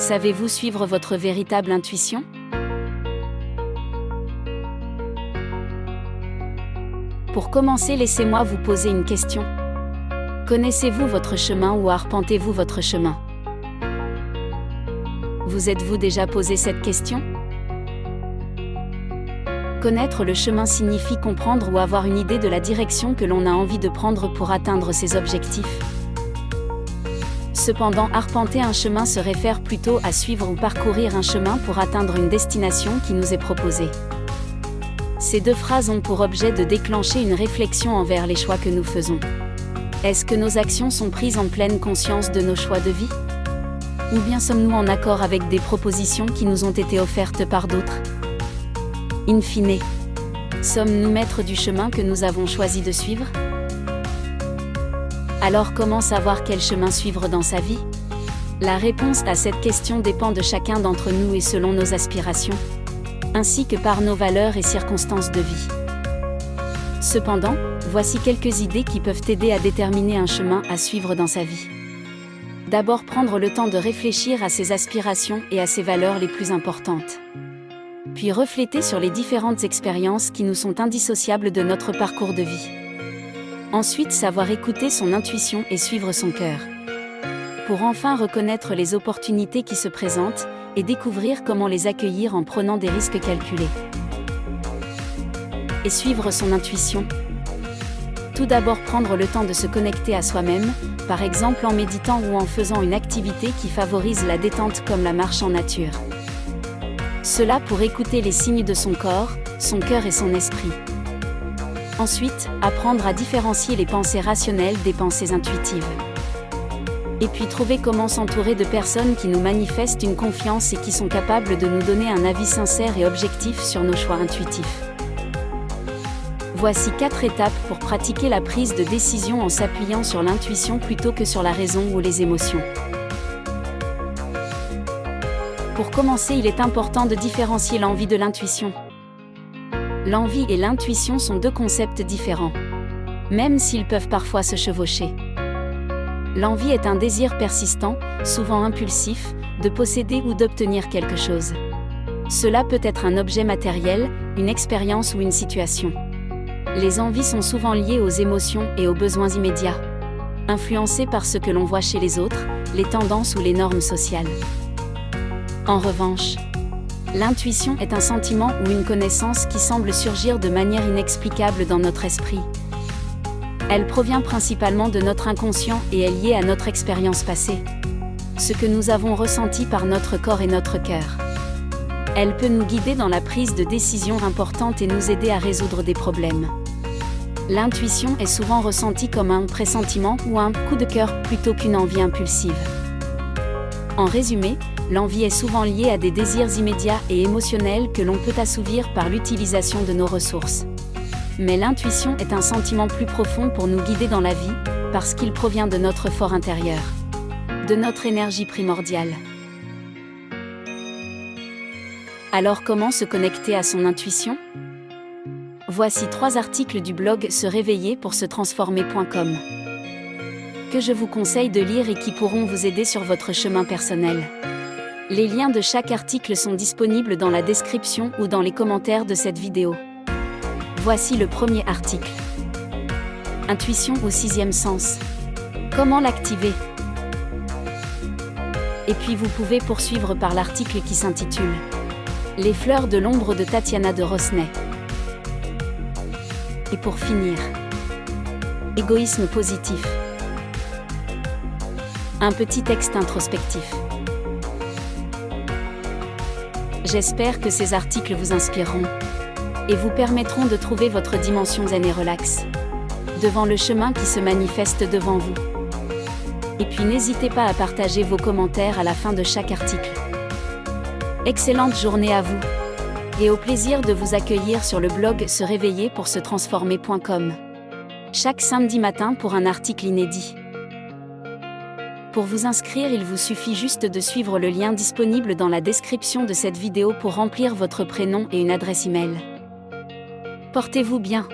Savez-vous suivre votre véritable intuition? Pour commencer, laissez-moi vous poser une question. Connaissez-vous votre chemin ou arpentez-vous votre chemin? Vous êtes-vous déjà posé cette question? Connaître le chemin signifie comprendre ou avoir une idée de la direction que l'on a envie de prendre pour atteindre ses objectifs. Cependant, arpenter un chemin se réfère plutôt à suivre ou parcourir un chemin pour atteindre une destination qui nous est proposée. Ces deux phrases ont pour objet de déclencher une réflexion envers les choix que nous faisons. Est-ce que nos actions sont prises en pleine conscience de nos choix de vie? Ou bien sommes-nous en accord avec des propositions qui nous ont été offertes par d'autres? In fine, sommes-nous maîtres du chemin que nous avons choisi de suivre? Alors comment savoir quel chemin suivre dans sa vie? La réponse à cette question dépend de chacun d'entre nous et selon nos aspirations, ainsi que par nos valeurs et circonstances de vie. Cependant, voici quelques idées qui peuvent aider à déterminer un chemin à suivre dans sa vie. D'abord, prendre le temps de réfléchir à ses aspirations et à ses valeurs les plus importantes. Puis refléter sur les différentes expériences qui nous sont indissociables de notre parcours de vie. Ensuite, savoir écouter son intuition et suivre son cœur. Pour enfin reconnaître les opportunités qui se présentent et découvrir comment les accueillir en prenant des risques calculés. Et suivre son intuition. Tout d'abord, prendre le temps de se connecter à soi-même, par exemple en méditant ou en faisant une activité qui favorise la détente comme la marche en nature. Cela pour écouter les signes de son corps, son cœur et son esprit. Ensuite, apprendre à différencier les pensées rationnelles des pensées intuitives. Et puis trouver comment s'entourer de personnes qui nous manifestent une confiance et qui sont capables de nous donner un avis sincère et objectif sur nos choix intuitifs. Voici 4 étapes pour pratiquer la prise de décision en s'appuyant sur l'intuition plutôt que sur la raison ou les émotions. Pour commencer, il est important de différencier l'envie de l'intuition. L'envie et l'intuition sont deux concepts différents, même s'ils peuvent parfois se chevaucher. L'envie est un désir persistant, souvent impulsif, de posséder ou d'obtenir quelque chose. Cela peut être un objet matériel, une expérience ou une situation. Les envies sont souvent liées aux émotions et aux besoins immédiats, influencées par ce que l'on voit chez les autres, les tendances ou les normes sociales. En revanche, l'intuition est un sentiment ou une connaissance qui semble surgir de manière inexplicable dans notre esprit. Elle provient principalement de notre inconscient et est liée à notre expérience passée, ce que nous avons ressenti par notre corps et notre cœur. Elle peut nous guider dans la prise de décisions importantes et nous aider à résoudre des problèmes. L'intuition est souvent ressentie comme un pressentiment ou un coup de cœur plutôt qu'une envie impulsive. En résumé, l'envie est souvent liée à des désirs immédiats et émotionnels que l'on peut assouvir par l'utilisation de nos ressources. Mais l'intuition est un sentiment plus profond pour nous guider dans la vie, parce qu'il provient de notre fort intérieur, de notre énergie primordiale. Alors comment se connecter à son intuition? Voici 3 articles du blog Se réveiller pour se transformer.com que je vous conseille de lire et qui pourront vous aider sur votre chemin personnel. Les liens de chaque article sont disponibles dans la description ou dans les commentaires de cette vidéo. Voici le premier article. Intuition au 6e sens. Comment l'activer? Et puis vous pouvez poursuivre par l'article qui s'intitule Les fleurs de l'ombre de Tatiana de Rosnay. Et pour finir, égoïsme positif. Un petit texte introspectif. J'espère que ces articles vous inspireront et vous permettront de trouver votre dimension zen et relax devant le chemin qui se manifeste devant vous. Et puis n'hésitez pas à partager vos commentaires à la fin de chaque article. Excellente journée à vous et au plaisir de vous accueillir sur le blog Se réveiller pour se transformer.com chaque samedi matin pour un article inédit. Pour vous inscrire, il vous suffit juste de suivre le lien disponible dans la description de cette vidéo pour remplir votre prénom et une adresse email. Portez-vous bien.